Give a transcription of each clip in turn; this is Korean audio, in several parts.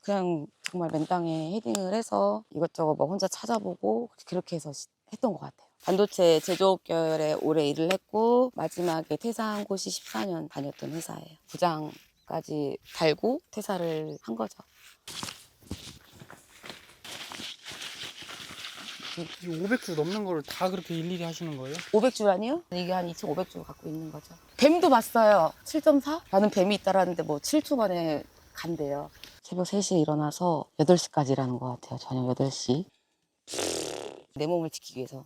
그냥 정말 맨땅에 헤딩을 해서 이것저것 뭐 혼자 찾아보고 그렇게 해서 했던 것 같아요. 반도체 제조업 계열에 오래 일을 했고 마지막에 퇴사한 곳이 14년 다녔던 회사예요. 부장까지 달고 퇴사를 한 거죠. 이 500주 넘는 거를 다 그렇게 일일이 하시는 거예요? 500주라니요? 이게 한 2,500주 갖고 있는 거죠. 뱀도 봤어요. 7.4? 나는 뱀이 있다라는데 뭐 7초 만에 간대요. 새벽 3시에 일어나서 8시까지 일하는 것 같아요. 저녁 8시. 내 몸을 지키기 위해서.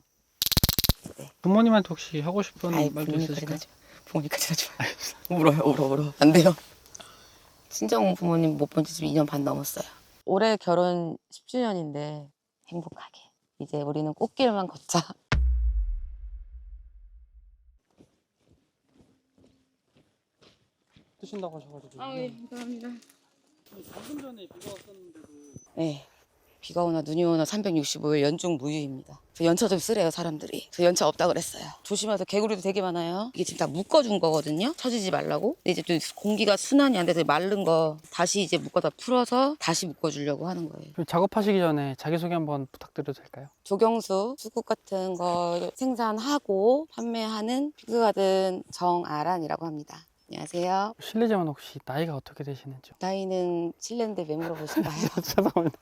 네. 부모님한테 혹시 하고 싶은 아이, 말도 있으실까요? 부모님까지 하지 마요. 울어요. 안 돼요. 친정 부모님 못 본 지 지금 2년 반 넘었어요. 올해 결혼 10주년인데 행복하게. 이제 우리는 꽃길만 걷자. 드신다고 하셔가지고. 감사합니다. 방금 전에 비가 왔었는데도. 네. 비가 오나 눈이 오나 365일 연중 무휴입니다. 연차 좀 쓰래요, 사람들이. 저 연차 없다 그랬어요. 조심하세요. 개구리도 되게 많아요. 이게 지금 다 묶어준 거거든요. 쳐지지 말라고. 근데 이제 또 공기가 순환이 안 돼서 마른 거 다시 이제 묶어다 풀어서 다시 묶어주려고 하는 거예요. 그럼 작업하시기 전에 자기소개 한번 부탁드려도 될까요? 조경수, 수국 같은 거 생산하고 판매하는 핑크가든 정아란이라고 합니다. 안녕하세요. 실례지만 혹시 나이가 어떻게 되시는지요? 나이는 실례인데 왜 물어보실까요? 죄송합니다.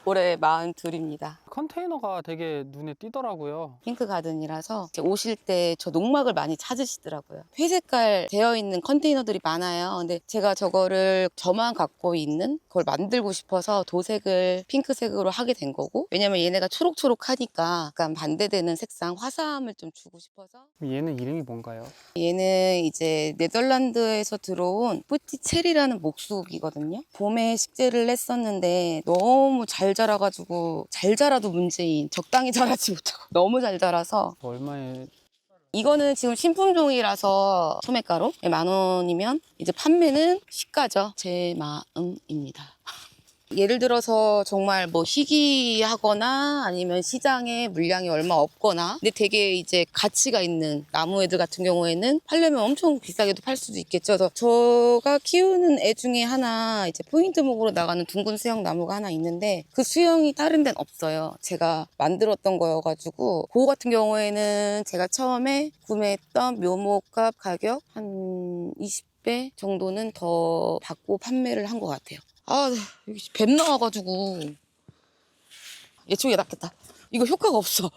올해 42입니다. 컨테이너가 되게 눈에 띄더라고요. 핑크가든이라서 이제 오실 때 저 농막을 많이 찾으시더라고요. 회색깔 되어 있는 컨테이너들이 많아요. 근데 제가 저거를 저만 갖고 있는 걸 만들고 싶어서 도색을 핑크색으로 하게 된 거고, 왜냐면 얘네가 초록초록하니까 약간 반대되는 색상 화사함을 좀 주고 싶어서. 얘는 이름이 뭔가요? 얘는 이제 네덜란드에서 들어온 뿌티체리라는 목수이거든요. 봄에 식재를 했었는데 너무 잘 자라가지고, 잘 자라도 문제인, 적당히 자라지 못하고 너무 잘 자라서. 얼마에? 이거는 지금 신품종이라서 소매가로 10,000원이면 이제 판매는 시가죠. 제 마음입니다. 예를 들어서 정말 뭐 희귀하거나 아니면 시장에 물량이 얼마 없거나, 근데 되게 이제 가치가 있는 나무 애들 같은 경우에는 팔려면 엄청 비싸게도 팔 수도 있겠죠. 그래서 제가 키우는 애 중에 하나 이제 포인트목으로 나가는 둥근 수영 나무가 하나 있는데 그 수영이 다른 데는 없어요. 제가 만들었던 거여가지고 그거 같은 경우에는 제가 처음에 구매했던 묘목값 가격 한 20배 정도는 더 받고 판매를 한 것 같아요. 아, 여기 뱀 나와가지고 예초기에 낫겠다. 이거 효과가 없어.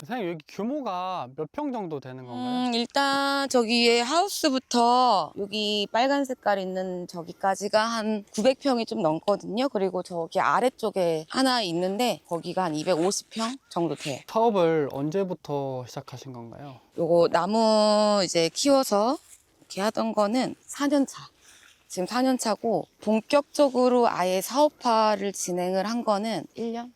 사장님 여기 규모가 몇 평 정도 되는 건가요? 일단 저기에 하우스부터 여기 빨간 색깔 있는 저기까지가 한 900평이 좀 넘거든요. 그리고 저기 아래쪽에 하나 있는데 거기가 한 250평 정도 돼요. 사업을 언제부터 시작하신 건가요? 요거 나무 이제 키워서 이렇게 하던 거는 4년 차. 지금 4년 차고 본격적으로 아예 사업화를 진행을 한 거는 1년?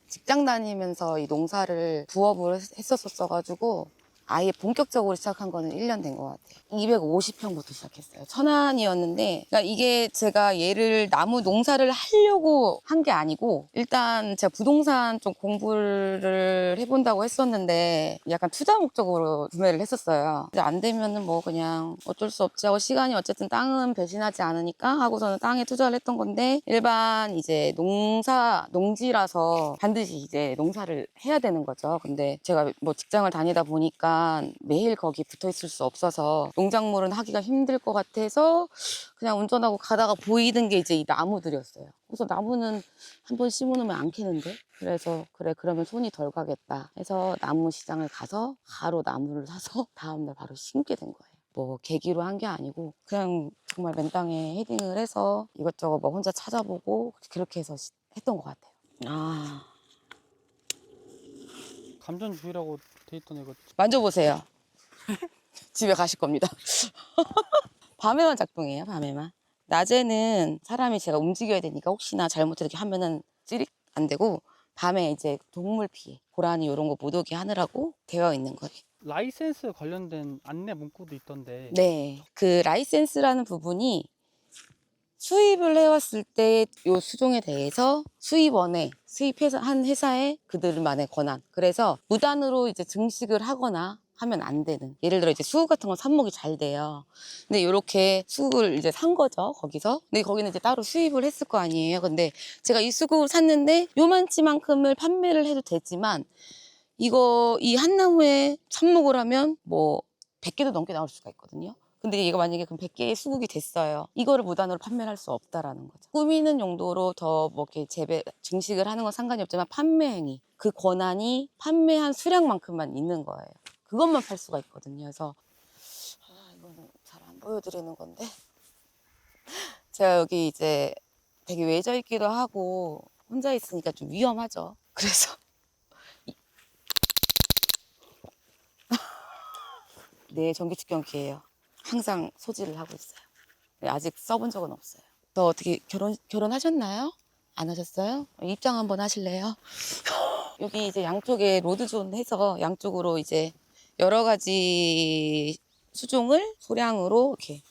직장 다니면서 이 농사를 부업을 했었어가지고 아예 본격적으로 시작한 거는 1년 된 것 같아요. 250평부터 시작했어요. 천안이었는데, 그러니까 이게 제가 얘를 나무 농사를 하려고 한 게 아니고, 일단 제가 부동산 좀 공부를 해본다고 했었는데, 약간 투자 목적으로 구매를 했었어요. 근데 안 되면은 뭐 그냥 어쩔 수 없지 하고, 시간이 어쨌든 땅은 배신하지 않으니까 하고서는 땅에 투자를 했던 건데, 일반 이제 농지라서 반드시 이제 농사를 해야 되는 거죠. 근데 제가 뭐 직장을 다니다 보니까 매일 거기 붙어 있을 수 없어서 농작물은 하기가 힘들 것 같아서 그냥 운전하고 가다가 보이던 게 이제 이 나무들이었어요. 그래서 나무는 한 번 심어놓으면 안 캐는데, 그래서 그래 그러면 손이 덜 가겠다 해서 나무 시장을 가서 바로 나무를 사서 다음날 바로 심게 된 거예요. 뭐 계기로 한 게 아니고 그냥 정말 맨땅에 헤딩을 해서 이것저것 뭐 혼자 찾아보고 그렇게 해서 했던 것 같아요. 아, 감전주의라고 돼 있던 이거. 만져보세요. 집에 가실 겁니다. 밤에만 작동해요, 밤에만. 낮에는 사람이 제가 움직여야 되니까 혹시나 잘못해서 이렇게 하면은 찌릿 안 되고, 밤에 이제 동물 피해, 고라니 이런 거 못 오게 하느라고 되어 있는 거예요. 라이센스 관련된 안내 문구도 있던데. 네. 그 라이센스라는 부분이 수입을 해왔을 때 요 수종에 대해서 수입원에 수입해서 한 회사에 그들만의 권한. 그래서 무단으로 이제 증식을 하거나 하면 안 되는. 예를 들어 이제 수국 같은 건 삽목이 잘 돼요. 근데 이렇게 수국을 이제 산 거죠, 거기서. 근데 거기는 이제 따로 수입을 했을 거 아니에요. 근데 제가 이 수국을 샀는데 요만치만큼을 판매를 해도 되지만 이 한 나무에 삽목을 하면 뭐 100개도 넘게 나올 수가 있거든요. 근데 얘가 만약에 그럼 100개의 수국이 됐어요. 이거를 무단으로 판매를 할 수 없다라는 거죠. 꾸미는 용도로 더 뭐 이렇게 증식을 하는 건 상관이 없지만 판매 행위, 그 권한이 판매한 수량만큼만 있는 거예요. 그것만 팔 수가 있거든요. 그래서 이거는 잘 안 보여드리는 건데 제가 여기 이제 되게 외져 있기도 하고 혼자 있으니까 좀 위험하죠. 그래서 네, 전기 측정기예요. 항상 소지를 하고 있어요. 네, 아직 써본 적은 없어요. 저 어떻게 결혼하셨나요? 안 하셨어요? 입장 한번 하실래요? 여기 이제 양쪽에 로드존 해서 양쪽으로 이제 여러 가지 수종을 소량으로 이렇게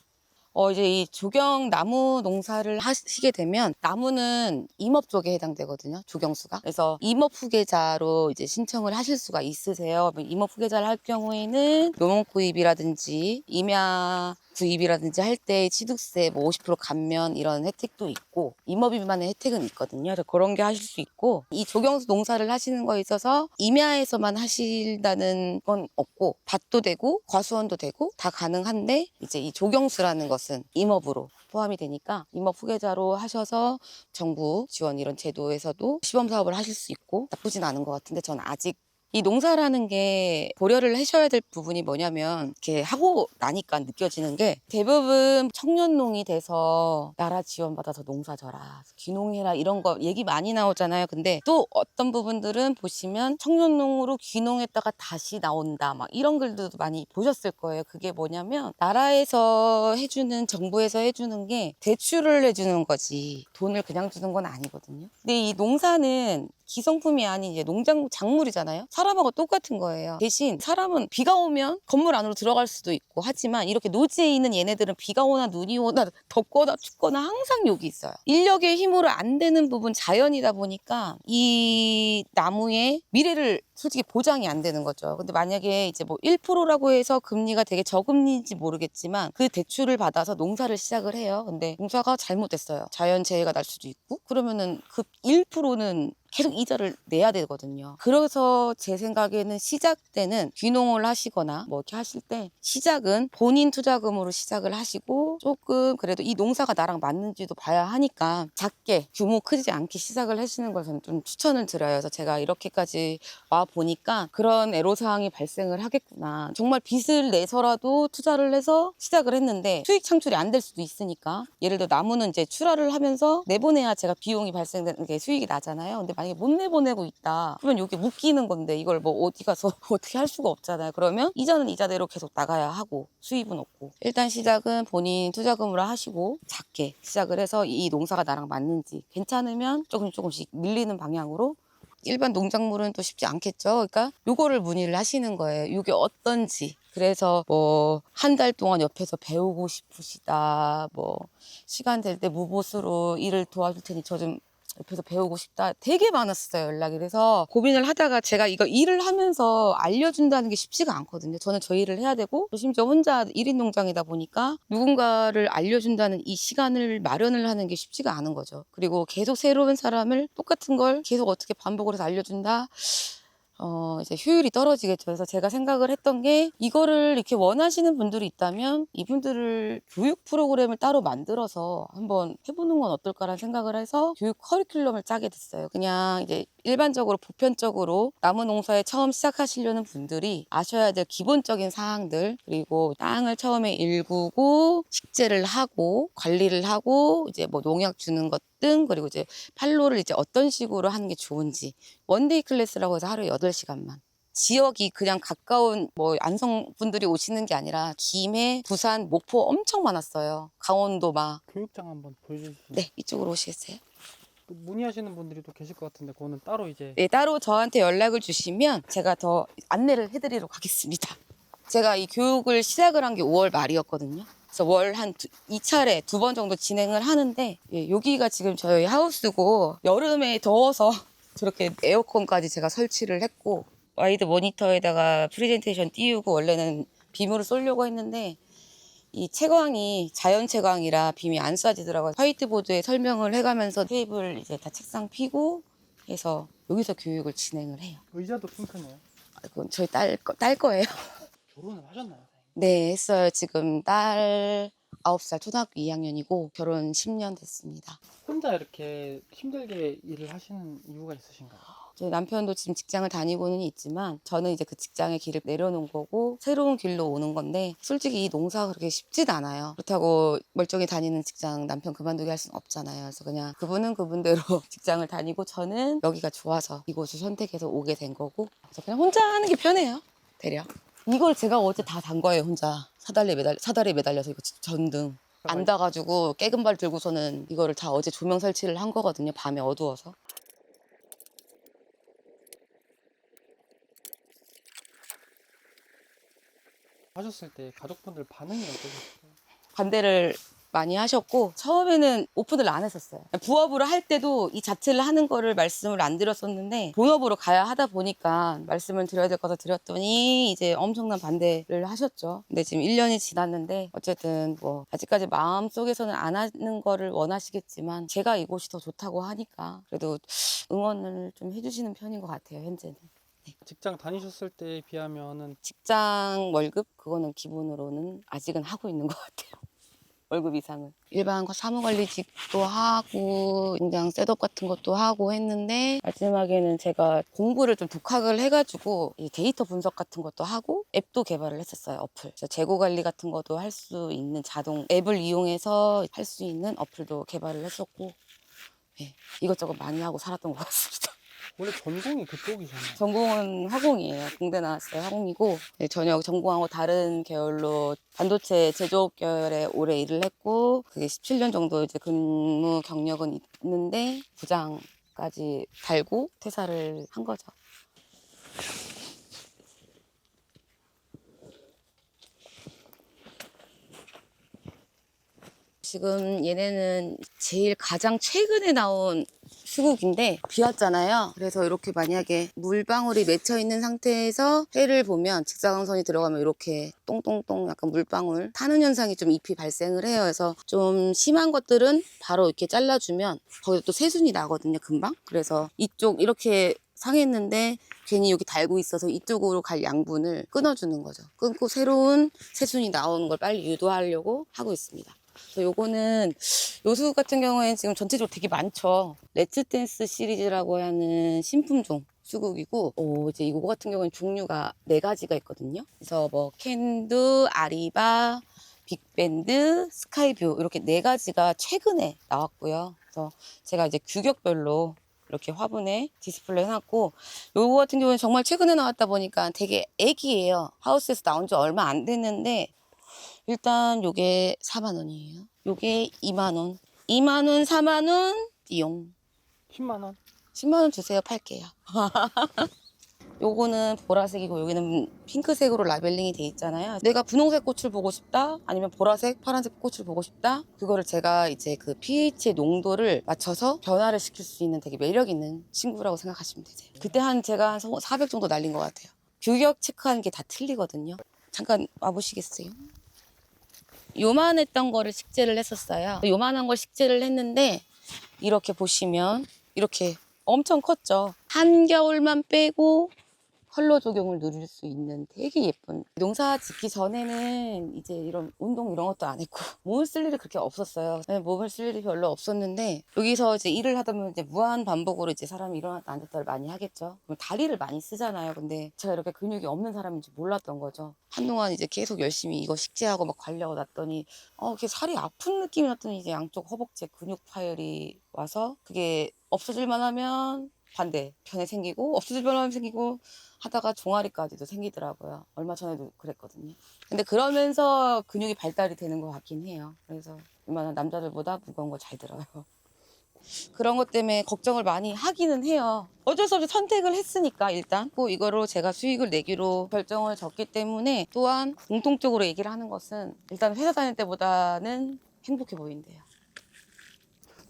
이제 이 조경 나무 농사를 하시게 되면 나무는 임업 쪽에 해당되거든요. 조경수가. 그래서 임업 후계자로 이제 신청을 하실 수가 있으세요. 임업 후계자를 할 경우에는 농업구입이라든지 임야 구입이라든지 할 때 취득세 뭐 50% 감면 이런 혜택도 있고 임업인만의 혜택은 있거든요. 그래서 그런 게 하실 수 있고 이 조경수 농사를 하시는 거에 있어서 임야에서만 하신다는 건 없고 밭도 되고 과수원도 되고 다 가능한데 이제 이 조경수라는 것은 임업으로 포함이 되니까 임업 후계자로 하셔서 정부 지원 이런 제도에서도 시범 사업을 하실 수 있고 나쁘진 않은 것 같은데 전 아직 이 농사라는 게 고려를 하셔야 될 부분이 뭐냐면 이렇게 하고 나니까 느껴지는 게 대부분 청년농이 돼서 나라 지원받아서 농사 져라 귀농해라 이런 거 얘기 많이 나오잖아요. 근데 또 어떤 부분들은 보시면 청년농으로 귀농했다가 다시 나온다 막 이런 글들도 많이 보셨을 거예요. 그게 뭐냐면 나라에서 해주는 정부에서 해주는 게 대출을 해주는 거지 돈을 그냥 주는 건 아니거든요. 근데 이 농사는 기성품이 아닌 이제 농장 작물이잖아요. 사람하고 똑같은 거예요. 대신 사람은 비가 오면 건물 안으로 들어갈 수도 있고 하지만 이렇게 노지에 있는 얘네들은 비가 오나 눈이 오나 덥거나 춥거나 항상 여기 있어요. 인력의 힘으로 안 되는 부분 자연이다 보니까 이 나무의 미래를 솔직히 보장이 안 되는 거죠. 근데 만약에 이제 뭐 1%라고 해서 금리가 되게 저금리인지 모르겠지만 그 대출을 받아서 농사를 시작을 해요. 근데 농사가 잘못됐어요. 자연재해가 날 수도 있고 그러면은 그 1%는 계속 이자를 내야 되거든요. 그래서 제 생각에는 시작 때는 귀농을 하시거나 뭐 이렇게 하실 때 시작은 본인 투자금으로 시작을 하시고 조금 그래도 이 농사가 나랑 맞는지도 봐야 하니까 작게 규모 크지 않게 시작을 하시는 걸 저는 좀 추천을 드려요. 그래서 제가 이렇게까지 와 보니까 그런 애로사항이 발생을 하겠구나. 정말 빚을 내서라도 투자를 해서 시작을 했는데 수익 창출이 안 될 수도 있으니까 예를 들어 나무는 이제 출하를 하면서 내보내야 제가 비용이 발생되는 게 수익이 나잖아요. 근데 만약에 못 내보내고 있다 그러면 여기 묶이는 건데 이걸 뭐 어디 가서 어떻게 할 수가 없잖아요. 그러면 이자는 이자대로 계속 나가야 하고 수입은 없고 일단 시작은 본인 투자금으로 하시고 작게 시작을 해서 이 농사가 나랑 맞는지 괜찮으면 조금씩 밀리는 방향으로 일반 농작물은 또 쉽지 않겠죠. 그러니까 요거를 문의를 하시는 거예요. 이게 어떤지. 그래서 뭐 한 달 동안 옆에서 배우고 싶으시다. 뭐 시간 될 때 무보수로 일을 도와줄 테니 저 좀 옆에서 배우고 싶다. 되게 많았어요, 연락이. 그래서 고민을 하다가 제가 이거 일을 하면서 알려준다는 게 쉽지가 않거든요. 저는 저 일을 해야 되고 심지어 혼자 1인 농장이다 보니까 누군가를 알려준다는 이 시간을 마련을 하는 게 쉽지가 않은 거죠. 그리고 계속 새로운 사람을 똑같은 걸 계속 어떻게 반복을 해서 알려준다. 이제 효율이 떨어지겠죠. 그래서 제가 생각을 했던 게 이거를 이렇게 원하시는 분들이 있다면 이분들을 교육 프로그램을 따로 만들어서 한번 해보는 건 어떨까라는 생각을 해서 교육 커리큘럼을 짜게 됐어요. 그냥 이제 일반적으로 보편적으로 나무 농사에 처음 시작하시려는 분들이 아셔야 될 기본적인 사항들 그리고 땅을 처음에 일구고 식재를 하고 관리를 하고 이제 뭐 농약 주는 것 등 그리고 이제 판로를 이제 어떤 식으로 하는 게 좋은지 원데이 클래스라고 해서 하루에 8시간만 지역이 그냥 가까운 뭐 안성 분들이 오시는 게 아니라 김해, 부산, 목포 엄청 많았어요. 강원도 막. 교육장 한번 보여주실 수 네, 이쪽으로 오시겠어요? 또 문의하시는 분들이 또 계실 것 같은데 그거는 따로 이제 네, 따로 저한테 연락을 주시면 제가 더 안내를 해드리도록 하겠습니다. 제가 이 교육을 시작을 한 게 5월 말이었거든요. 그래서 월 한 2차례 2번 정도 진행을 하는데 예, 여기가 지금 저희 하우스고 여름에 더워서 저렇게 에어컨까지 제가 설치를 했고 와이드 모니터에다가 프레젠테이션 띄우고 원래는 빔으로 쏘려고 했는데 이 채광이 자연 채광이라 빔이 안 쏴지더라고요. 화이트보드에 설명을 해가면서 테이블 이제 다 책상 피고 해서 여기서 교육을 진행을 해요. 의자도 핑크네요. 그건 저희 딸 거예요. 결혼을 하셨나요? 네, 했어요. 지금 딸 9살 초등학교 2학년이고 결혼 10년 됐습니다. 혼자 이렇게 힘들게 일을 하시는 이유가 있으신가요? 저희 남편도 지금 직장을 다니고는 있지만 저는 이제 그 직장의 길을 내려놓은 거고 새로운 길로 오는 건데 솔직히 이 농사가 그렇게 쉽지도 않아요. 그렇다고 멀쩡히 다니는 직장 남편 그만두게 할 수는 없잖아요. 그래서 그냥 그분은 그분대로 직장을 다니고 저는 여기가 좋아서 이곳을 선택해서 오게 된 거고 그래서 그냥 혼자 하는 게 편해요. 대략. 이걸 제가 어제 다 단 거예요. 혼자 사다리에 매달려서 이거 전등 안 닿아가지고 깨금발 들고서는 이거를 다 어제 조명 설치를 한 거거든요. 밤에 어두워서. 하셨을 때 가족분들 반응이 어떠셨어요? 반대를 많이 하셨고 처음에는 오픈을 안 했었어요. 부업으로 할 때도 이 자체를 하는 거를 말씀을 안 드렸었는데 본업으로 가야 하다 보니까 말씀을 드려야 될 것을 드렸더니 이제 엄청난 반대를 하셨죠. 근데 지금 1년이 지났는데 어쨌든 뭐 아직까지 마음속에서는 안 하는 거를 원하시겠지만 제가 이곳이 더 좋다고 하니까 그래도 응원을 좀 해주시는 편인 것 같아요. 현재는. 직장 다니셨을 때에 비하면은 직장 월급 그거는 기본으로는 아직은 하고 있는 것 같아요. 월급 이상은. 일반 사무관리직도 하고 공장 셋업 같은 것도 하고 했는데 마지막에는 제가 공부를 좀 독학을 해가지고 이 데이터 분석 같은 것도 하고 앱도 개발을 했었어요. 어플. 그래서 재고 관리 같은 것도 할 수 있는 자동 앱을 이용해서 할 수 있는 어플도 개발을 했었고 네, 이것저것 많이 하고 살았던 것 같습니다. 원래 전공이 그쪽이잖아요. 전공은 화공이에요. 공대 나왔어요. 화공이고 네, 전혀 전공하고 다른 계열로 반도체 제조업 계열에 오래 일을 했고 그게 17년 정도 이제 근무 경력은 있는데 부장까지 달고 퇴사를 한 거죠. 지금 얘네는 제일 가장 최근에 나온 수국인데 비 왔잖아요. 그래서 이렇게 만약에 물방울이 맺혀 있는 상태에서 해를 보면 직사광선이 들어가면 이렇게 똥똥똥 약간 물방울 타는 현상이 좀 잎이 발생을 해요. 그래서 좀 심한 것들은 바로 이렇게 잘라주면 거기서 또 새순이 나거든요. 금방. 그래서 이쪽 이렇게 상했는데 괜히 여기 달고 있어서 이쪽으로 갈 양분을 끊어주는 거죠. 끊고 새로운 새순이 나오는 걸 빨리 유도하려고 하고 있습니다. 그래서 요거는 요수 같은 경우에는 지금 전체적으로 되게 많죠. 렛츠댄스 시리즈라고 하는 신품종 수국이고 이제 이거 같은 경우는 종류가 4가지가 있거든요. 그래서 뭐 캔두, 아리바, 빅밴드, 스카이뷰 이렇게 4가지가 최근에 나왔고요. 그래서 제가 이제 규격별로 이렇게 화분에 디스플레이 해놨고 요거 같은 경우는 정말 최근에 나왔다 보니까 되게 애기예요. 하우스에서 나온 지 얼마 안 됐는데 일단 요게 4만 원이에요. 요게 2만 원. 2만 원, 4만 원, 띠용. 10만 원. 10만 원 주세요. 팔게요. 요거는 보라색이고 여기는 핑크색으로 라벨링이 돼 있잖아요. 내가 분홍색 꽃을 보고 싶다 아니면 보라색, 파란색 꽃을 보고 싶다 그거를 제가 이제 그 pH의 농도를 맞춰서 변화를 시킬 수 있는 되게 매력 있는 친구라고 생각하시면 되세요. 그때 제가 한 400 정도 날린 것 같아요. 규격 체크하는 게 다 틀리거든요. 잠깐 와보시겠어요? 요만했던 거를 식재를 했었어요. 요만한 걸 식재를 했는데 이렇게 보시면 이렇게 엄청 컸죠. 한겨울만 빼고 컬러 적용을 누릴 수 있는 되게 예쁜 농사 짓기 전에는 이제 이런 운동 이런 것도 안 했고 몸을 쓸 일이 그렇게 없었어요. 네, 몸을 쓸 일이 별로 없었는데 여기서 이제 일을 하다 보면 이제 무한 반복으로 이제 사람이 일어났다 앉았다를 많이 하겠죠. 그럼 다리를 많이 쓰잖아요. 근데 제가 이렇게 근육이 없는 사람인지 몰랐던 거죠. 한동안 이제 계속 열심히 이거 식재하고 막 관리하고 났더니 이렇게 살이 아픈 느낌이 났더니 이제 양쪽 허벅지에 근육 파열이 와서 그게 없어질만 하면 반대편에 생기고 없어질만 하면 생기고 하다가 종아리까지도 생기더라고요. 얼마 전에도 그랬거든요. 근데 그러면서 근육이 발달이 되는 것 같긴 해요. 그래서 웬만한 남자들보다 무거운 거 잘 들어요. 그런 것 때문에 걱정을 많이 하기는 해요. 어쩔 수 없이 선택을 했으니까 일단 이거로 제가 수익을 내기로 결정을 졌기 때문에 또한 공통적으로 얘기를 하는 것은 일단 회사 다닐 때보다는 행복해 보인대요.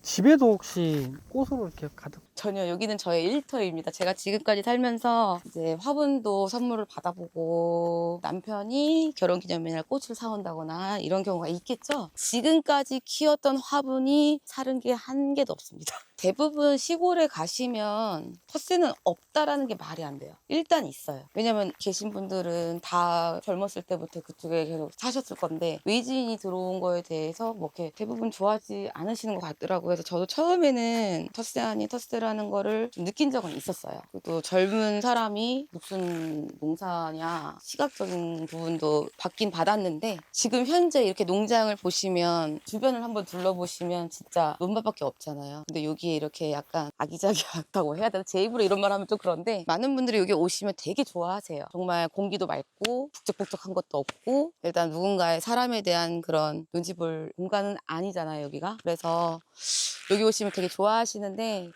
집에도 혹시 꽃으로 이렇게 가득 전혀 여기는 저의 일터입니다. 제가 지금까지 살면서 이제 화분도 선물을 받아보고 남편이 결혼기념일날 꽃을 사온다거나 이런 경우가 있겠죠. 지금까지 키웠던 화분이 사른 게 한 개도 없습니다. 대부분 시골에 가시면 텃세는 없다라는 게 말이 안 돼요. 일단 있어요. 왜냐면 계신 분들은 다 젊었을 때부터 그쪽에 계속 사셨을 건데 외지인이 들어온 거에 대해서 뭐 이렇게 대부분 좋아하지 않으시는 것 같더라고요. 그래서 저도 처음에는 텃세 아닌 텃세라는 거를 좀 느낀 적은 있었어요. 또 젊은 사람이 무슨 농사냐 시각적인 부분도 받긴 받았는데 지금 현재 이렇게 농장을 보시면 주변을 한번 둘러보시면 진짜 논밭밖에 없잖아요. 근데 여기에 이렇게 약간 아기자기하다고 해야 되나? 제 입으로 이런 말 하면 좀 그런데 많은 분들이 여기 오시면 되게 좋아하세요. 정말 공기도 맑고 북적북적한 것도 없고 일단 누군가의 사람에 대한 그런 눈치 볼 공간은 아니잖아요, 여기가. 그래서 여기 오시면 되게 좋아하시는데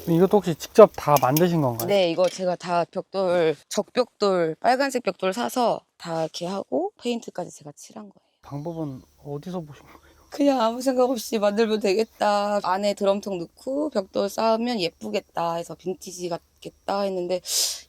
이것도 혹시 직접 다 만드신 건가요? 네, 이거 제가 다 벽돌, 적벽돌, 빨간색 벽돌 사서 다 이렇게 하고 페인트까지 제가 칠한 거예요. 방법은 어디서 보신 거예요? 그냥 아무 생각 없이 만들면 되겠다. 안에 드럼통 넣고 벽돌 쌓으면 예쁘겠다 해서 빈티지 같겠다 했는데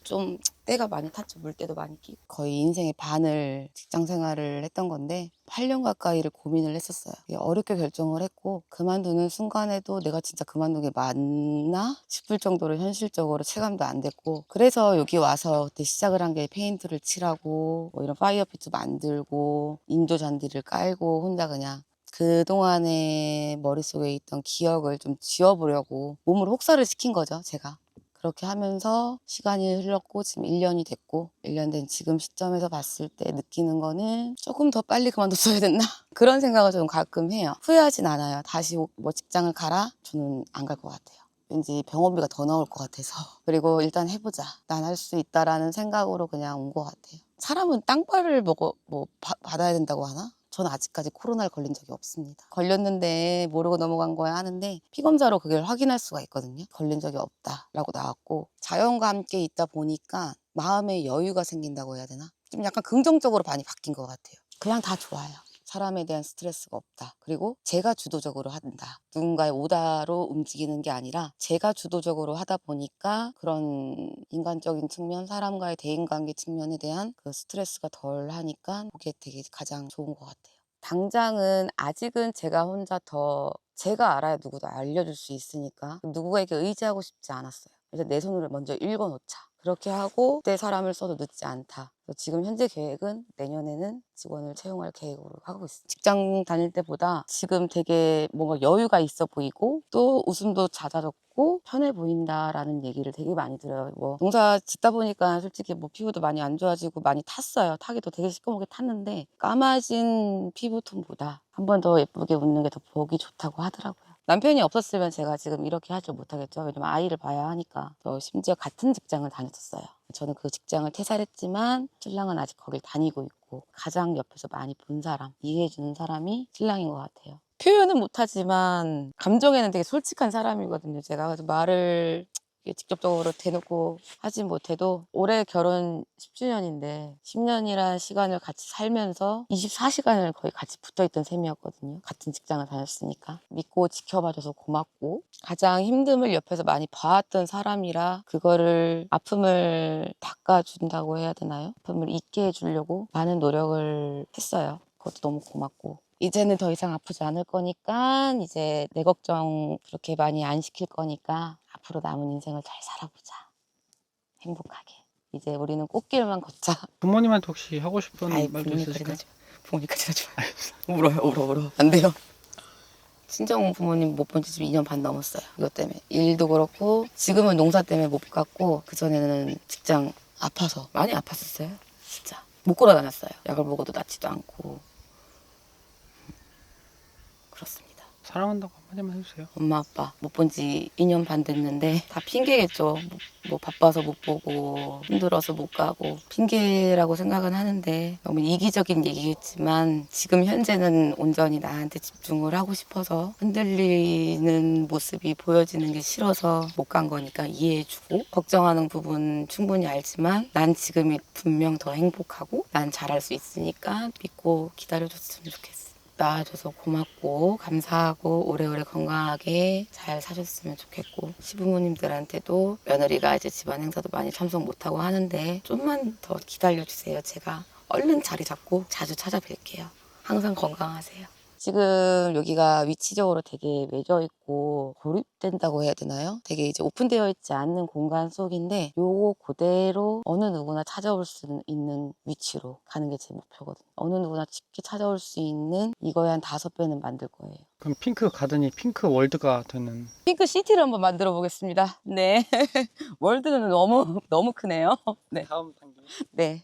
좀 때가 많이 탔죠. 물때도 많이 끼고. 거의 인생의 반을 직장 생활을 했던 건데 8년 가까이를 고민을 했었어요. 어렵게 결정을 했고 그만두는 순간에도 내가 진짜 그만둔 게 맞나 싶을 정도로 현실적으로 체감도 안 됐고 그래서 여기 와서 그때 시작을 한 게 페인트를 칠하고 뭐 이런 파이어피트 만들고 인조 잔디를 깔고 혼자 그냥 그동안에 머릿속에 있던 기억을 좀 지워보려고 몸을 혹사를 시킨 거죠, 제가. 그렇게 하면서 시간이 흘렀고 지금 1년이 됐고 1년 된 지금 시점에서 봤을 때 느끼는 거는 조금 더 빨리 그만뒀어야 됐나? 그런 생각을 좀 가끔 해요. 후회하진 않아요. 다시 뭐 직장을 가라? 저는 안 갈 것 같아요. 왠지 병원비가 더 나올 것 같아서. 그리고 일단 해보자. 난 할 수 있다라는 생각으로 그냥 온 것 같아요. 사람은 땅벌을 받아야 된다고 하나? 저는 아직까지 코로나를 걸린 적이 없습니다. 걸렸는데 모르고 넘어간 거야 하는데 피검사로 그걸 확인할 수가 있거든요. 걸린 적이 없다라고 나왔고 자연과 함께 있다 보니까 마음의 여유가 생긴다고 해야 되나? 좀 약간 긍정적으로 많이 바뀐 것 같아요. 그냥 다 좋아요. 사람에 대한 스트레스가 없다. 그리고 제가 주도적으로 한다. 누군가의 오다로 움직이는 게 아니라 제가 주도적으로 하다 보니까 그런 인간적인 측면, 사람과의 대인관계 측면에 대한 그 스트레스가 덜 하니까 그게 되게 가장 좋은 것 같아요. 당장은 아직은 제가 혼자 더 제가 알아야 누구도 알려줄 수 있으니까 누구에게 의지하고 싶지 않았어요. 그래서 내 손으로 먼저 읽어놓자. 그렇게 하고 내 사람을 써도 늦지 않다. 그래서 지금 현재 계획은 내년에는 직원을 채용할 계획으로 하고 있습니다. 직장 다닐 때보다 지금 되게 뭔가 여유가 있어 보이고 또 웃음도 잦아졌고 편해 보인다라는 얘기를 되게 많이 들어요. 뭐 농사 짓다 보니까 솔직히 뭐 피부도 많이 안 좋아지고 많이 탔어요. 타기도 되게 시꺼멓게 탔는데 까마진 피부톤보다 한 번 더 예쁘게 웃는 게 더 보기 좋다고 하더라고요. 남편이 없었으면 제가 지금 이렇게 하지 못하겠죠. 왜냐면 아이를 봐야 하니까. 저 심지어 같은 직장을 다녔었어요. 저는 그 직장을 퇴사했지만 신랑은 아직 거길 다니고 있고 가장 옆에서 많이 본 사람, 이해해주는 사람이 신랑인 것 같아요. 표현은 못하지만 감정에는 되게 솔직한 사람이거든요. 제가 그래서 말을 직접적으로 대놓고 하진 못해도 올해 결혼 10주년인데 10년이란 시간을 같이 살면서 24시간을 거의 같이 붙어있던 셈이었거든요. 같은 직장을 다녔으니까. 믿고 지켜봐줘서 고맙고 가장 힘듦을 옆에서 많이 봐왔던 사람이라 그거를 아픔을 닦아준다고 해야 되나요? 아픔을 잊게 해주려고 많은 노력을 했어요. 그것도 너무 고맙고 이제는 더 이상 아프지 않을 거니까 이제 내 걱정 그렇게 많이 안 시킬 거니까 앞으로 남은 인생을 잘 살아보자. 행복하게. 이제 우리는 꽃길만 걷자. 부모님한테 혹시 하고 싶은 아이 말도 있으실까요? 부모님까지는 좋아요. 울어요. 안 돼요. 친정 부모님 못 본 지 지금 2년 반 넘었어요. 이것 때문에. 일도 그렇고 지금은 농사 때문에 못 갔고 그전에는 직장 아파서 많이 아팠었어요. 진짜. 못 걸어 다녔어요. 약을 먹어도 낫지도 않고. 그렇습니다. 사랑한다고 한마디만 해주세요. 엄마 아빠 못 본 지 2년 반 됐는데 다 핑계겠죠. 뭐 바빠서 못 보고 힘들어서 못 가고 핑계라고 생각은 하는데 너무 이기적인 얘기겠지만 지금 현재는 온전히 나한테 집중을 하고 싶어서 흔들리는 모습이 보여지는 게 싫어서 못 간 거니까 이해해주고 걱정하는 부분 충분히 알지만 난 지금이 분명 더 행복하고 난 잘할 수 있으니까 믿고 기다려줬으면 좋겠어. 낳아줘서 고맙고 감사하고 오래오래 건강하게 잘 사셨으면 좋겠고 시부모님들한테도 며느리가 이제 집안 행사도 많이 참석 못하고 하는데 좀만 더 기다려주세요. 제가 얼른 자리 잡고 자주 찾아뵐게요. 항상 건강하세요. 지금 여기가 위치적으로 되게 매져 있고 고립된다고 해야 되나요? 되게 이제 오픈되어 있지 않는 공간 속인데 요거 그대로 어느 누구나 찾아올 수 있는 위치로 가는 게 제 목표거든요. 어느 누구나 쉽게 찾아올 수 있는 이거에 한 5배는 만들 거예요. 그럼 핑크 가든이 핑크 월드가 되는. 핑크 시티를 한번 만들어 보겠습니다. 네. 월드는 너무 크네요. 네. 다음 단계. 네.